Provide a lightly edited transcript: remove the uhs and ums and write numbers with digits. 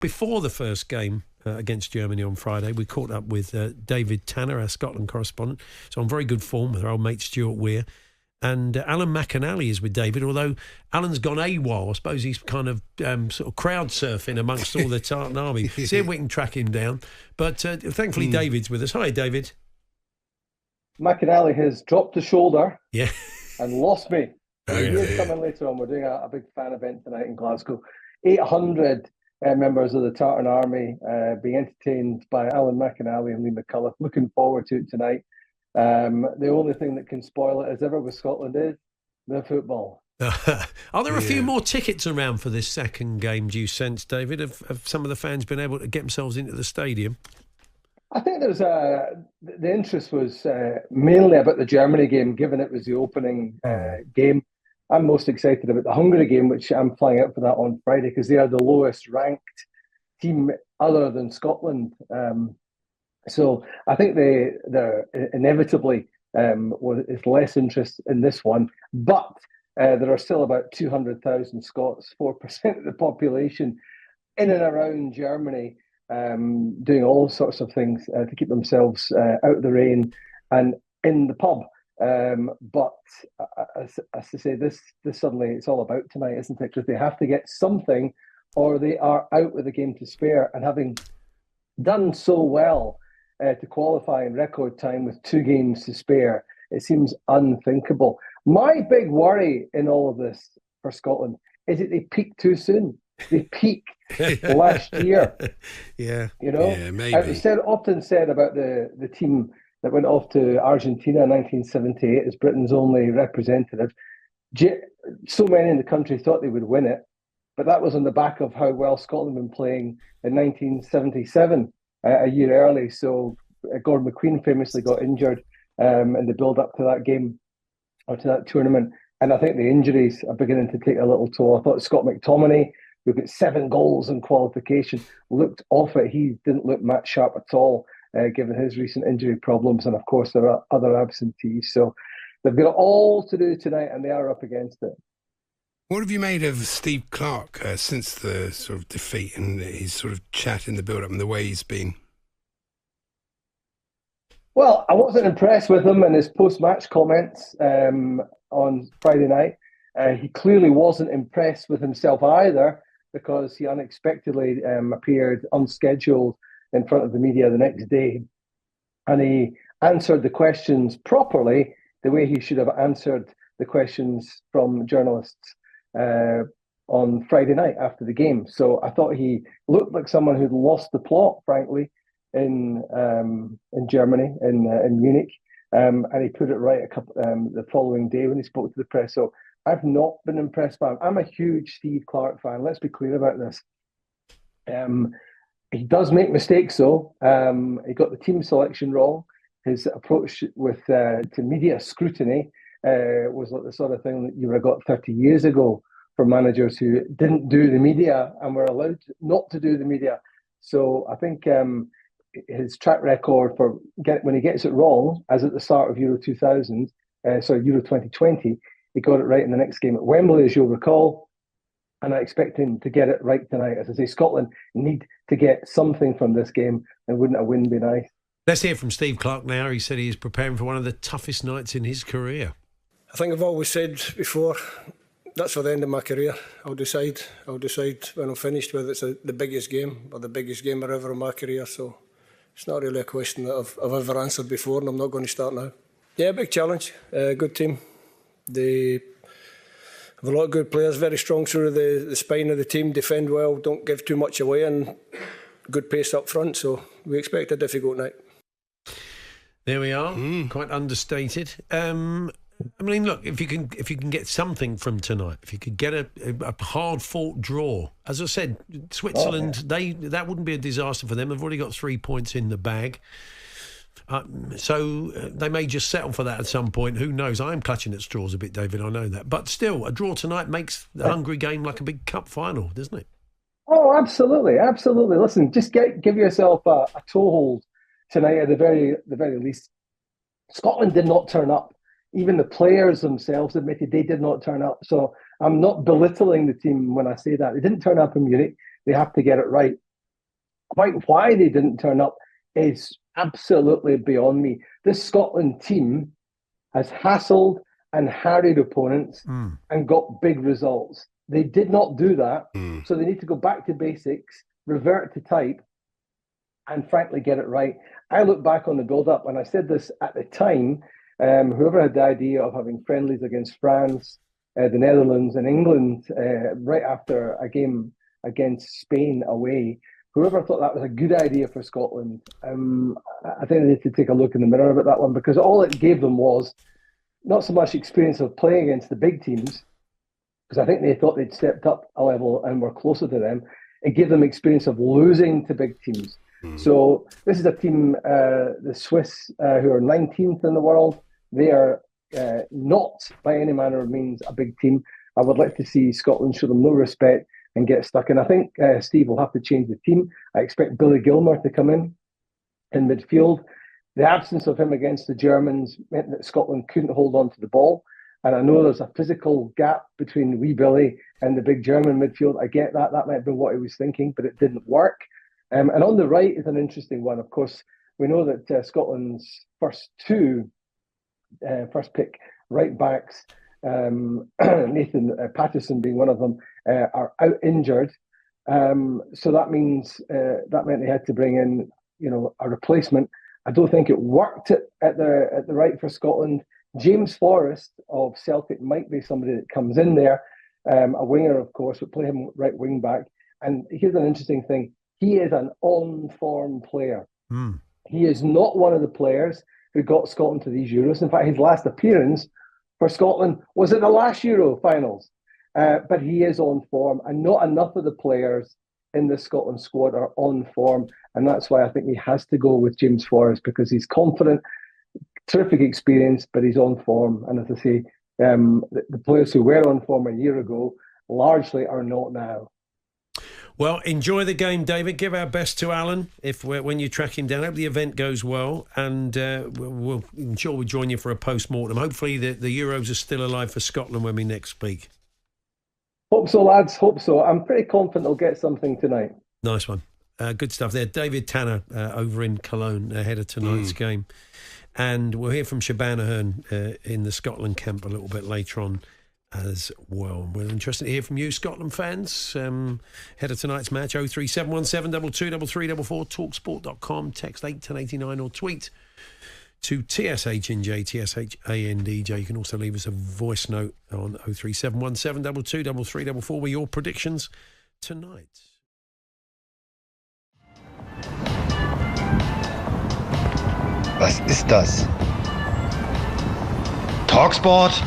before the first game against Germany on Friday, we caught up with David Tanner, our Scotland correspondent. So on very good form with our old mate Stuart Weir. And Alan McAnally is with David, although Alan's gone AWOL. I suppose he's kind of sort of crowd surfing amongst all the Tartan Army. See if we can track him down. But thankfully David's with us. Hi, David. McAnally has dropped the shoulder and lost me. He's coming later on. We're doing a big fan event tonight in Glasgow. 800 members of the Tartan Army being entertained by Alan McAnally and Lee McCullough. Looking forward to it tonight. The only thing that can spoil it, as ever with Scotland, is the football. Are there a few more tickets around for this second game, do you sense, David? Have some of the fans been able to get themselves into the stadium? I think there's the interest was mainly about the Germany game, given it was the opening game. I'm most excited about the Hungary game, which I'm flying out for that on Friday, because they are the lowest ranked team other than Scotland. So I think there inevitably is less interest in this one, but there are still about 200,000 Scots, 4% of the population, in and around Germany, doing all sorts of things to keep themselves out of the rain and in the pub. But as I say, this suddenly it's all about tonight, isn't it? Because they have to get something, or they are out with a game to spare. And having done so well to qualify in record time with 2 games to spare, it seems unthinkable. My big worry in all of this for Scotland is that they peaked too soon. They peaked last year. Maybe. It's often said about the team that went off to Argentina in 1978 as Britain's only representative. So many in the country thought they would win it, but that was on the back of how well Scotland had been playing in 1977. A year early, so Gordon McQueen famously got injured in the build-up to that game or to that tournament, and I think the injuries are beginning to take a little toll. I thought Scott McTominay, who got 7 goals in qualification, looked off it. He didn't look match sharp at all, given his recent injury problems, and of course there are other absentees. So they've got it all to do tonight, and they are up against it. What have you made of Steve Clarke since the sort of defeat and his sort of chat in the build-up and the way he's been? Well, I wasn't impressed with him and his post-match comments on Friday night. He clearly wasn't impressed with himself either, because he unexpectedly appeared unscheduled in front of the media the next day. And he answered the questions properly, the way he should have answered the questions from journalists on Friday night after the game. So I thought he looked like someone who'd lost the plot, frankly, in Germany, in Munich, and he put it right the following day when he spoke to the press. So I've not been impressed by him. I'm a huge Steve Clarke fan. Let's be clear about this. He does make mistakes, though. He got the team selection wrong. His approach to media scrutiny was like the sort of thing that you would have got 30 years ago for managers who didn't do the media and were allowed not to do the media. So I think his track record for when he gets it wrong, as at the start of Euro 2020, he got it right in the next game at Wembley, as you'll recall. And I expect him to get it right tonight. As I say, Scotland need to get something from this game, and wouldn't a win be nice? Let's hear from Steve Clarke now. He said he is preparing for one of the toughest nights in his career. I think I've always said before, that's for the end of my career. I'll decide when I'm finished whether it's the biggest game or the biggest game ever in my career. So it's not really a question that I've ever answered before, and I'm not going to start now. Yeah, big challenge. Good team. They have a lot of good players, very strong through the spine of the team, defend well, don't give too much away, and good pace up front. So we expect a difficult night. There we are, quite understated. I mean, look, if you can get something from tonight, if you could get a hard-fought draw, as I said, Switzerland, that wouldn't be a disaster for them. They've already got 3 points in the bag. So they may just settle for that at some point. Who knows? I'm clutching at straws a bit, David, I know that. But still, a draw tonight makes the Hungary game like a big cup final, doesn't it? Oh, absolutely, absolutely. Listen, just give yourself a toehold tonight at the very least. Scotland did not turn up. Even the players themselves admitted they did not turn up. So I'm not belittling the team when I say that. They didn't turn up in Munich. They have to get it right Quite why they didn't turn up is absolutely beyond me. This Scotland team has hassled and harried opponents and got big results. They did not do that, so they need to go back to basics, revert to type, and frankly get it right. I look back on the build-up, and I said this at the time, whoever had the idea of having friendlies against France, the Netherlands and England right after a game against Spain away, whoever thought that was a good idea for Scotland, I think they need to take a look in the mirror about that one, because all it gave them was not so much experience of playing against the big teams, because I think they thought they'd stepped up a level and were closer to them. It gave them experience of losing to big teams. So this is a team, the Swiss, who are 19th in the world. They are not by any manner of means a big team. I would like to see Scotland show them no respect and get stuck in. I think Steve will have to change the team. I expect Billy Gilmour to come in midfield. The absence of him against the Germans meant that Scotland couldn't hold on to the ball. And I know there's a physical gap between wee Billy and the big German midfield. I get that. That might have been what he was thinking, but it didn't work. And on the right is an interesting one. Of course, we know that Scotland's first pick right backs, Nathan Patterson being one of them, are out injured. So that meant they had to bring in, a replacement. I don't think it worked at the right for Scotland. James Forrest of Celtic might be somebody that comes in there, a winger, of course, would play him right wing back. And here's an interesting thing. He is an on-form player. He is not one of the players who got Scotland to these Euros. In fact, his last appearance for Scotland was at the last Euro finals. But he is on form, and not enough of the players in the Scotland squad are on form. And that's why I think he has to go with James Forrest, because he's confident, terrific experience, but he's on form. And as I say, the players who were on form a year ago largely are not now. Well, enjoy the game, David. Give our best to Alan when you track him down. I hope the event goes well, and I'm sure we'll join you for a post-mortem. Hopefully the Euros are still alive for Scotland when we next speak. Hope so, lads. Hope so. I'm pretty confident they'll get something tonight. Nice one. Good stuff there. David Tanner over in Cologne ahead of tonight's game. And we'll hear from Shabana Hearn in the Scotland camp a little bit later on as well. We're interested to hear from you, Scotland fans. Ahead of tonight's match, 03717 223344, talksport.com, text 81089 or tweet to TSHNJ, TSHANDJ. You can also leave us a voice note on 03717 223344 with your predictions tonight. Was ist das? talkSPORT?